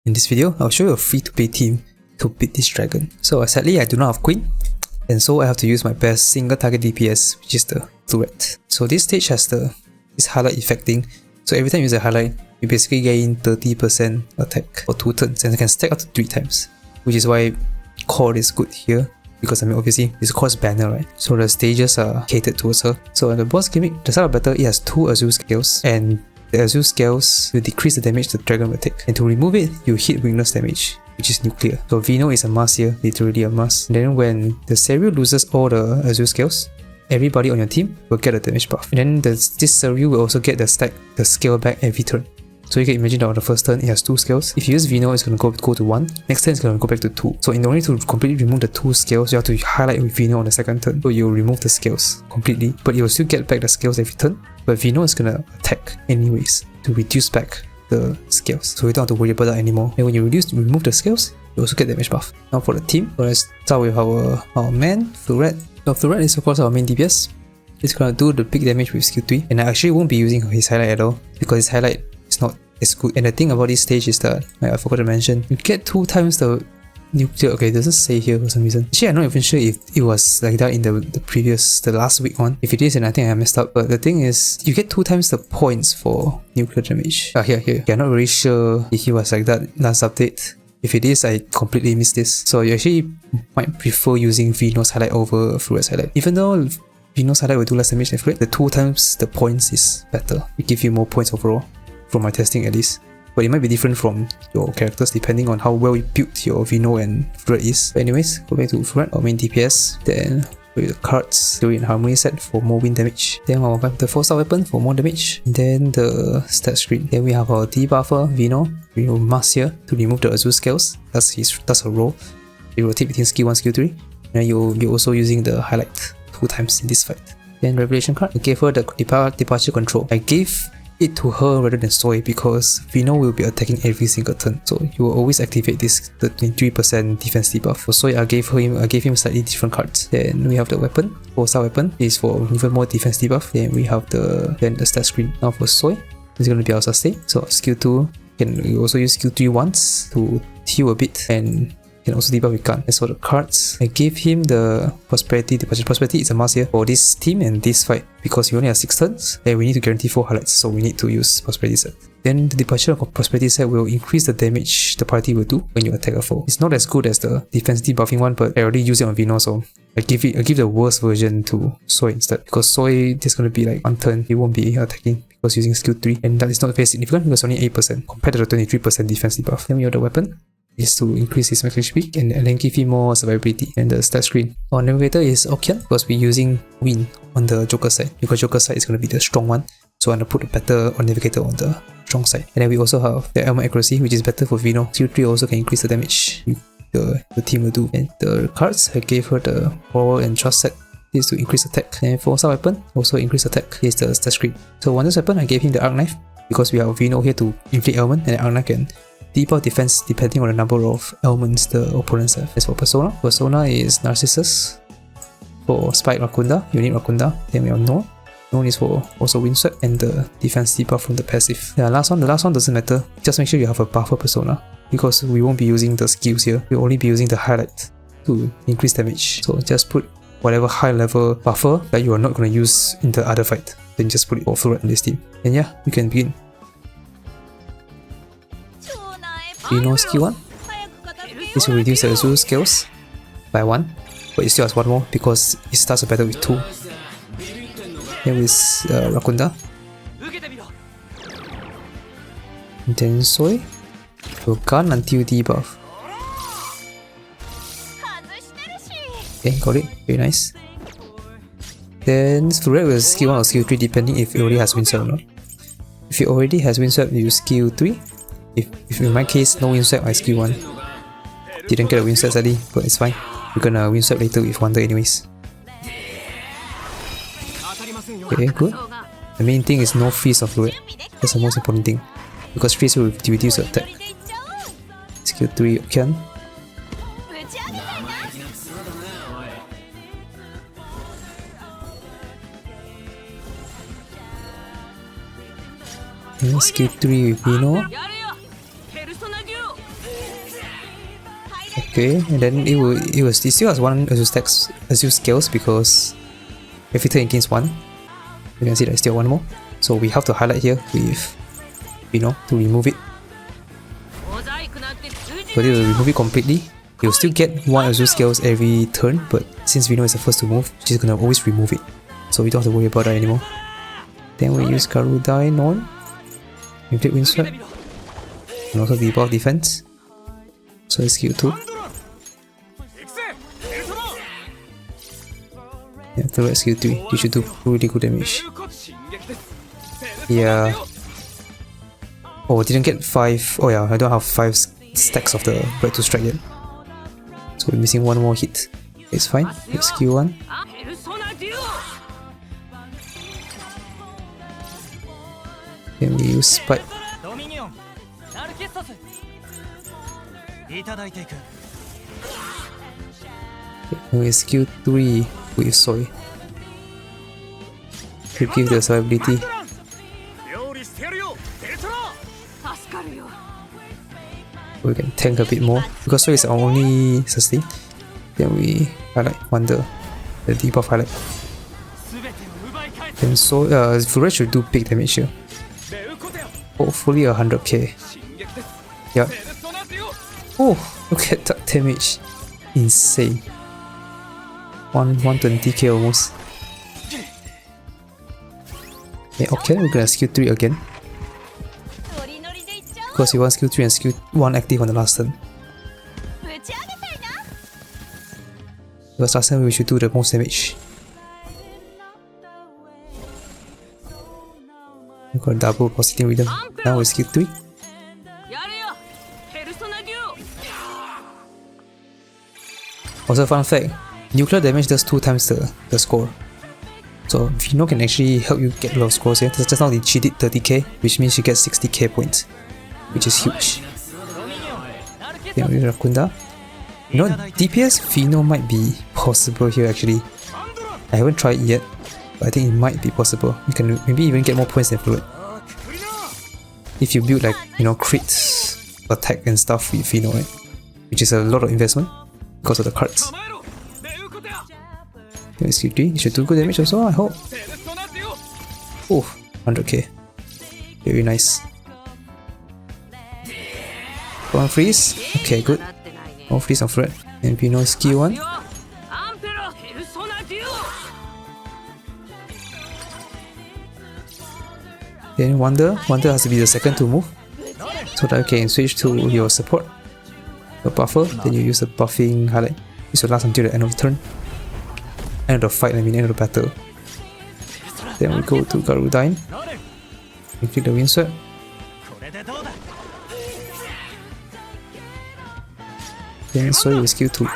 In this video, I'll show you a free-to-play team to beat this dragon. So sadly, I do not have Queen, and so I have to use my best single target DPS, which is the Turret. So this stage has this highlight effect thing. So every time you use a highlight, you basically gain 30% attack for 2 turns, and you can stack up to 3 times. Which is why Core is good here, because I mean obviously this Core's banner, right? So the stages are catered towards her. So in the boss gimmick, the start of battle, it has 2 Azure scales, and the Azure scales will decrease the damage the dragon will take. And to remove it, you hit weakness damage, which is nuclear. So Vino is a must here, literally a must. And then when the Seiryu loses all the Azure scales, everybody on your team will get a damage buff. And then this Seiryu will also get the scale back every turn. So you can imagine that on the first turn it has 2 scales. If you use Vino, it's going to go to 1. Next turn it's going to go back to 2. So in order to completely remove the 2 scales, you have to highlight with Vino on the second turn. So you'll remove the scales completely, but you'll still get back the scales every turn. But Vino is going to attack anyways to reduce back the scales. So you don't have to worry about that anymore. And when you remove the scales, you also get damage buff. Now for the team, so let's start with our man, Turret. So Turret is of course our main DPS. He's going to do the big damage with skill 3. And I actually won't be using his highlight at all, because his highlight is not as good. And the thing about this stage is that, I forgot to mention, you get 2 times the nuclear. Okay, it doesn't say here for some reason. Actually, I'm not even sure if it was like that in the last week one. If it is, then I think I messed up. But the thing is, you get 2 times the points for nuclear damage. Here. Yeah, I'm not really sure if it was like that last update. If it is, I completely missed this. So you actually might prefer using Vino's highlight over Turret's highlight. Even though Vino's highlight will do less damage than Turret, the 2 times the points is better. It gives you more points overall, from my testing at least. But it might be different from your characters depending on how well you built your Vino and Turret is. But anyways, go back to Turret, our main DPS. Then with the cards, do it in Harmony set for more wind damage. Then I'll wipe the 4-star weapon for more damage. And then the stat screen. Then we have our debuffer, Vino. Vino must here to remove the Azure scales. That's her role. You rotate between skill 1 skill 3. And then you'll be also using the highlight 2 times in this fight. Then Revelation card, I gave her the departure control. I gave it to her rather than Soy because Vino will be attacking every single turn, so you will always activate the 23% defense debuff. For Soy, I gave him slightly different cards. Then we have the weapon, 4-star weapon is for even more defense debuff. Then we have the stat screen. Now for Soy, it's going to be our sustain. So skill 2, you also use skill 3 once to heal a bit, and can also debuff with gun. As for the cards, I gave him the Prosperity. The Prosperity is a must here for this team and this fight, because we only have 6 turns and we need to guarantee 4 highlights, so we need to use Prosperity set. Then the departure of Prosperity set will increase the damage the party will do when you attack a foe. It's not as good as the defense debuffing one, but I already used it on Vino, so I give the worst version to Soy instead, because Soy is going to be like 1 turn, he won't be attacking because using skill 3, and that is not very significant because only 8% compared to the 23% defense debuff. Then we have the weapon, is to increase his max HP and then give him more survivability. And the stat screen. Our navigator is Okian, because we're using Wind on the Joker side, because Joker side is going to be the strong one, so I'm going to put a better navigator on the strong side. And then we also have the Elmer accuracy, which is better for Vino. Skill 3 also can increase the damage the team will do. And the cards, I gave her the Power and Trust set. This is to increase attack. And for star weapon, also increase attack. Here's the stat screen. So Wonders weapon, I gave him the Arc Knife, because we have Vino here to inflict ailment, and the Arc Knife can debuff defense depending on the number of ailments the opponents have. As for Persona is Narcissus. For Spike Rakunda, you need Rakunda. Then we have Noah. Noah is for also Windswept and the defense debuff from the passive. The last one doesn't matter. Just make sure you have a buffer Persona, because we won't be using the skills here. We'll only be using the highlight to increase damage. So just put whatever high level buffer that you are not going to use in the other fight. Then just put it for Turret in this team. And yeah, we can begin. Vino skill 1. This will reduce the Azure scales by 1, but it still has 1 more because it starts a battle with 2. Then with Rakunda. And then Soy will gun until debuff. Okay, got it. Very nice. Then Turret will skill 1 or skill 3 depending if it already has Windswept or not. If it already has Windswept, you use skill 3. If in my case, no Windswept, I skill 1. Didn't get a Windswept sadly, but it's fine. We're gonna Windswept later with Wonder anyways. Okay, good. The main thing is no freeze of Turret. That's the most important thing, because freeze will reduce the attack. Skill 3, Okian. Skill 3 with Vino. Okay, and then it still has one Azure skills because every turn it gains one. You can see that I still have one more. So we have to highlight here with to remove it. So this will remove it completely. You'll still get one Azure skills every turn, but since Vino is the first to move, she's gonna always remove it. So we don't have to worry about that anymore. Then we use Garudine on. We take Windswept. And also the buff defense. So it's skill 2. Yeah, turret skill 3. You should do really good damage. Yeah. Oh, I didn't get 5. Oh yeah, I don't have 5 stacks of the Bread to Strike yet. So we're missing one more hit. It's fine. It's skill 1. Then we use Spike. Okay, we skill 3 with Soy. To give the survivability. We can tank a bit more because Soy is our only sustain. Then we highlight Wonder, the debuff highlight. Then Furet should do big damage here. Hopefully 100k. Yeah. Oh, look at that damage. Insane. 120k almost. Yeah, okay, we're gonna skill 3 again. Because we want skill 3 and skill 1 active on the last turn. Because last turn we should do the most damage. We got double positive rhythm. Now we skill 3. Also, fun fact, nuclear damage does 2 times the score. So Vino can actually help you get a lot of scores here. Just now she did 30k, which means she gets 60k points, which is huge. Then we have Kunda. You know, DPS Vino might be possible here actually. I haven't tried it yet, but I think it might be possible. You can maybe even get more points than Fluid. If you build like, crit attack and stuff with Vino, right? Which is a lot of investment because of the cards. Skill 3, you should do good damage also, I hope. Oh, 100k. Very nice. One freeze. Okay, good. One freeze on Fred. And Vino skill 1. Then Wonder has to be the second to move. So that you can switch to your support. Your buffer, then you use the buffing highlight. This will last until the end of the turn. End of the fight, end of the battle. Then we go to Garudine. Inflict the Windswept. Then Soy with skill 2.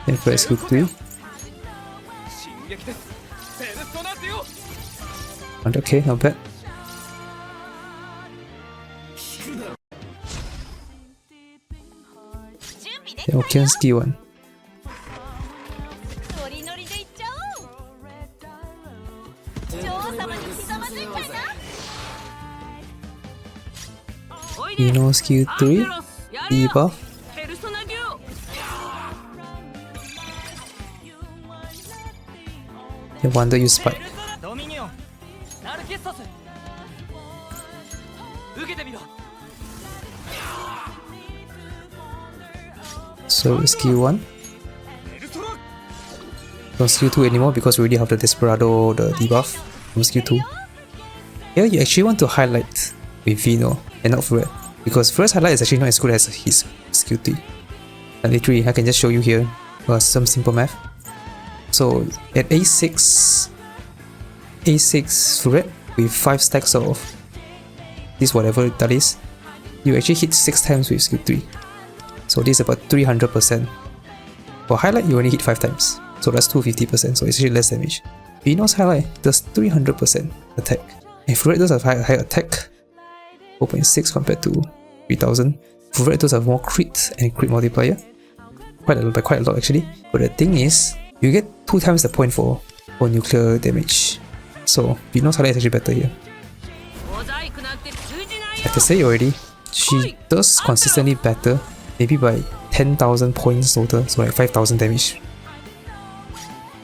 Then for skill 3. 100k, not bad. Then okay, skill 1. Vino skill 3. Debuff. Then Wonder use Spike. So skill 1. Don't skill 2 anymore because we already have the Desperado, the debuff from skill 2. Here you actually want to highlight with Vino and not Fred, because first highlight is actually not as good as his skill 3. And literally I can just show you here some simple math. So at A6 Fred with 5 stacks of this whatever that is, you actually hit 6 times with skill 3. So this is about 300%. For highlight you only hit 5 times, so that's 250%, so it's actually less damage. Vino's highlight does 300% attack. And Fred does have high attack, 4.6 compared to 3000. Fred does have more crit and crit multiplier, quite a lot actually. But the thing is, you get 2 times the point for nuclear damage. So Vino's highlight is actually better here. Like I say already, she does consistently better, maybe by 10,000 points total, so like 5,000 damage.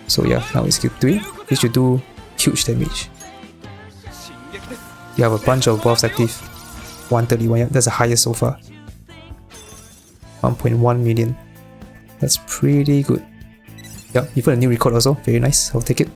So yeah, now it's skill 3, it should do huge damage. You have a bunch of buffs active. 131, yeah, that's the highest so far. 1.1 million. That's pretty good. Yeah, even a new record also, very nice, I'll take it.